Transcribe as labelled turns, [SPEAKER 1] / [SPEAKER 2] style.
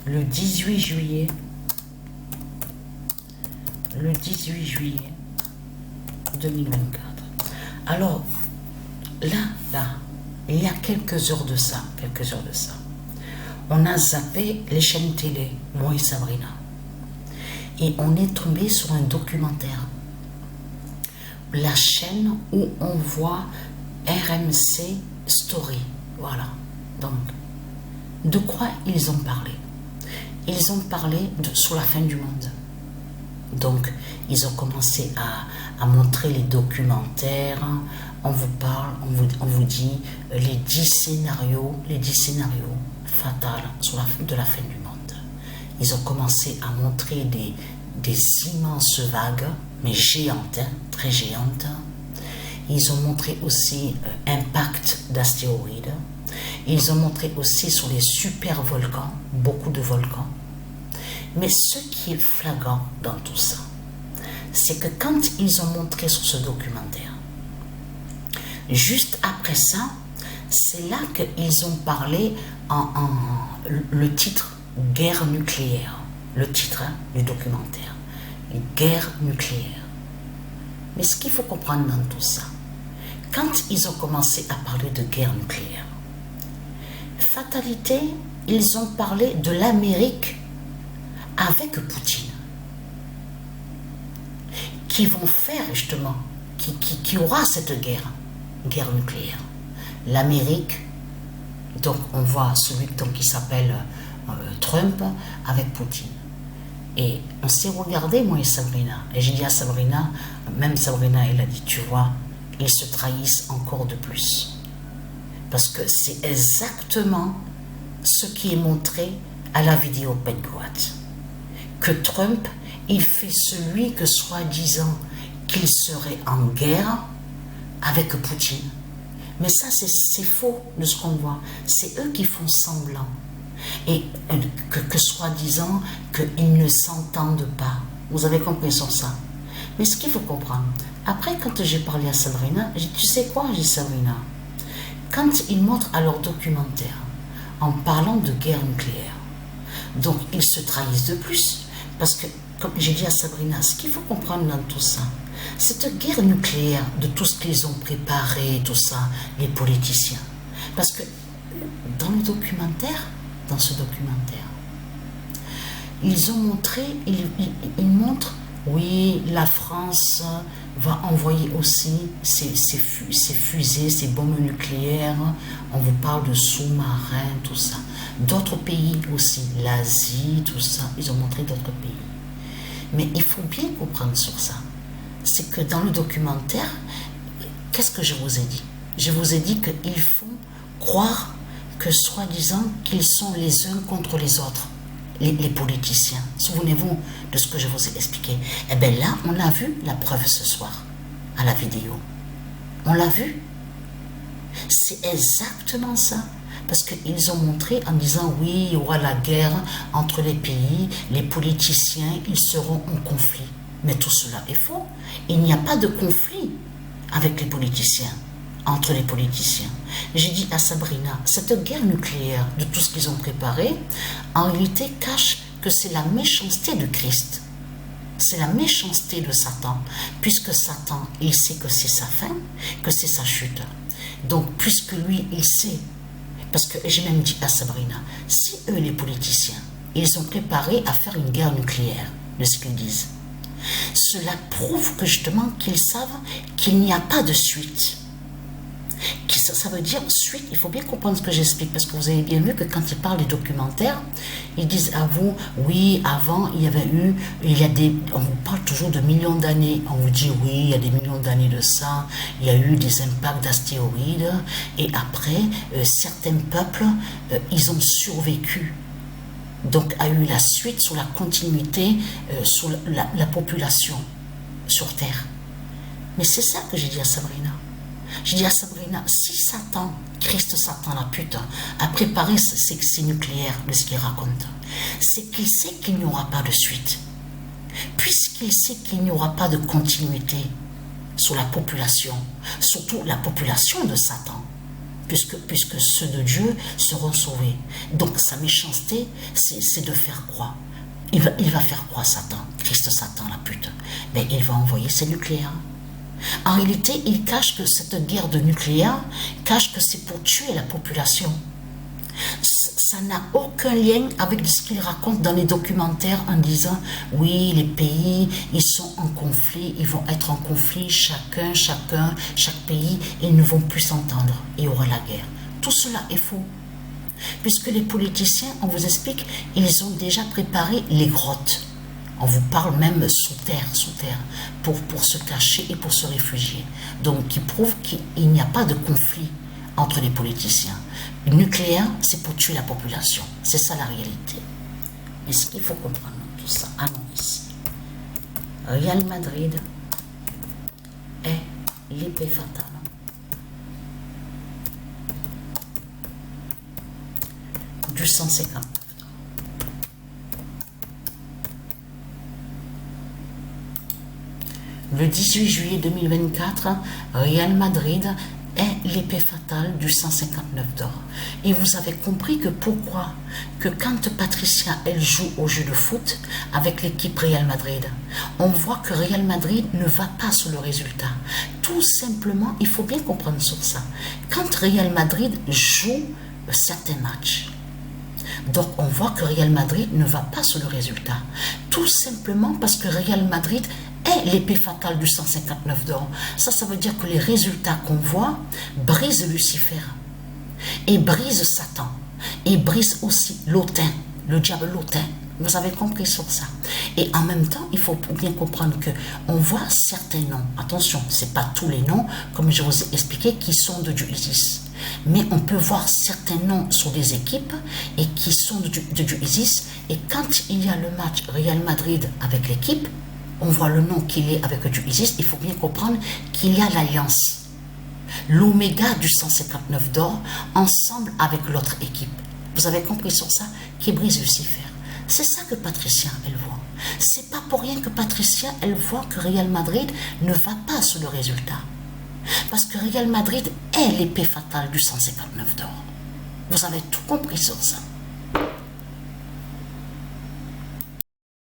[SPEAKER 1] le 18 juillet, le 18 juillet 2024. Alors, là, il y a quelques heures de ça, on a zappé les chaînes télé, moi et Sabrina. Et on est tombé sur un documentaire. La chaîne où on voit RMC Story. Voilà. Donc, de quoi ils ont parlé? Ils ont parlé sur la fin du monde. Donc, ils ont commencé à montrer les documentaires. On vous parle, on vous dit les 10 scénarios fatals de la fin du monde. Ils ont commencé à montrer des immenses vagues, mais géantes, très géantes. Ils ont montré aussi impact d'astéroïdes. Ils ont montré aussi sur les super volcans, beaucoup de volcans. Mais ce qui est flagrant dans tout ça, c'est que quand ils ont montré sur ce documentaire, juste après ça, c'est là qu'ils ont parlé le titre « Guerre nucléaire », le titre du documentaire, « Guerre nucléaire ». Mais ce qu'il faut comprendre dans tout ça, quand ils ont commencé à parler de guerre nucléaire, fatalité, ils ont parlé de l'Amérique avec Poutine, qui vont faire justement, qui aura cette guerre nucléaire. L'Amérique, donc on voit celui qui s'appelle Trump avec Poutine. Et on s'est regardé, moi et Sabrina, et j'ai dit à Sabrina, même Sabrina, elle a dit, tu vois, ils se trahissent encore de plus. Parce que c'est exactement ce qui est montré à la vidéo Penguat. Que Trump, il fait celui que soi-disant qu'il serait en guerre avec Poutine. Mais ça, c'est faux de ce qu'on voit. C'est eux qui font semblant. Et que soi-disant qu'ils ne s'entendent pas. Vous avez compris sur ça. Mais ce qu'il faut comprendre, après quand j'ai parlé à Sabrina, j'ai dit, tu sais quoi, j'ai dit Sabrina, quand ils montrent à leur documentaire, en parlant de guerre nucléaire, donc ils se trahissent de plus. Parce que, comme j'ai dit à Sabrina, ce qu'il faut comprendre dans tout ça, cette guerre nucléaire, de tout ce qu'ils ont préparé, tout ça, les politiciens. Parce que dans le documentaire, dans ce documentaire, ils ont montré, ils montrent, oui, la France va envoyer aussi ses fusées, ses bombes nucléaires, on vous parle de sous-marins, tout ça. D'autres pays aussi, l'Asie, tout ça, ils ont montré d'autres pays. Mais il faut bien comprendre sur ça. C'est que dans le documentaire, qu'est-ce que je vous ai dit? Je vous ai dit qu'ils font croire que soi-disant qu'ils sont les uns contre les autres, les politiciens. Souvenez-vous de ce que je vous ai expliqué. Eh bien là, on a vu la preuve ce soir, à la vidéo. On l'a vu. C'est exactement ça. Parce qu'ils ont montré en disant, oui, il y aura la guerre entre les pays, les politiciens, ils seront en conflit. Mais tout cela est faux. Il n'y a pas de conflit avec les politiciens, entre les politiciens. J'ai dit à Sabrina, cette guerre nucléaire, de tout ce qu'ils ont préparé, en réalité cache que c'est la méchanceté de Christ. C'est la méchanceté de Satan, puisque Satan, il sait que c'est sa fin, que c'est sa chute. Donc, puisque lui, il sait, parce que j'ai même dit à Sabrina, si eux, les politiciens, ils ont préparé à faire une guerre nucléaire, de ce qu'ils disent, cela prouve que justement qu'ils savent qu'il n'y a pas de suite. Ça veut dire suite, il faut bien comprendre ce que j'explique, parce que vous avez bien vu que quand ils parlent des documentaires, ils disent à vous, oui, avant, il y avait eu, on vous parle toujours de millions d'années, on vous dit, oui, il y a des millions d'années de ça, il y a eu des impacts d'astéroïdes, et après, certains peuples, ils ont survécu. Donc, a eu la suite sur la continuité, sur la population sur Terre. Mais c'est ça que j'ai dit à Sabrina. J'ai dit à Sabrina, si Satan, Christ Satan, la pute, a préparé ces nucléaires de ce qu'il raconte, c'est qu'il sait qu'il n'y aura pas de suite. Puisqu'il sait qu'il n'y aura pas de continuité sur la population, surtout la population de Satan. puisque ceux de Dieu seront sauvés. Donc sa méchanceté, c'est de faire croire. Il va faire croire Satan, Christ Satan, la pute. Mais il va envoyer ses nucléaires. En réalité, il cache que cette guerre de nucléaire cache que c'est pour tuer la population. Ça n'a aucun lien avec ce qu'il raconte dans les documentaires en disant oui, les pays, ils sont en conflit, ils vont être en conflit, chaque pays, ils ne vont plus s'entendre, il y aura la guerre. Tout cela est faux. Puisque les politiciens, on vous explique, ils ont déjà préparé les grottes. On vous parle même sous terre, pour se cacher et pour se réfugier. Donc, qui prouve qu'il n'y a pas de conflit entre les politiciens. Le nucléaire, c'est pour tuer la population. C'est ça la réalité. Mais ce qu'il faut comprendre dans tout ça, ah non, ici. Real Madrid est l'épée fatale du 150. Le 18 juillet 2024, Real Madrid est l'épée fatale du 159 d'or. Et vous avez compris que pourquoi que quand Patricia, elle joue au jeu de foot avec l'équipe Real Madrid, on voit que Real Madrid ne va pas sur le résultat. Tout simplement, il faut bien comprendre sur ça. Quand Real Madrid joue certains matchs, donc on voit que Real Madrid ne va pas sur le résultat. Tout simplement parce que Real Madrid est l'épée fatale du 159 d'or. Ça veut dire que les résultats qu'on voit brisent Lucifer et brisent Satan et brisent aussi l'autain, le diable l'autain. Vous avez compris sur ça. Et en même temps, il faut bien comprendre que on voit certains noms. Attention, c'est pas tous les noms, comme je vous ai expliqué, qui sont de Dieu Isis. Mais on peut voir certains noms sur des équipes et qui sont de Dieu Isis. Et quand il y a le match Real Madrid avec l'équipe, on voit le nom qu'il est avec Dieu Isis. Il faut bien comprendre qu'il y a l'alliance. L'oméga du 159 d'or, ensemble avec l'autre équipe. Vous avez compris sur ça? Qui brise Lucifer. C'est ça que Patricia, elle voit. C'est pas pour rien que Patricia, elle voit que Real Madrid ne va pas sur le résultat. Parce que Real Madrid est l'épée fatale du 159 d'or. Vous avez tout compris sur ça.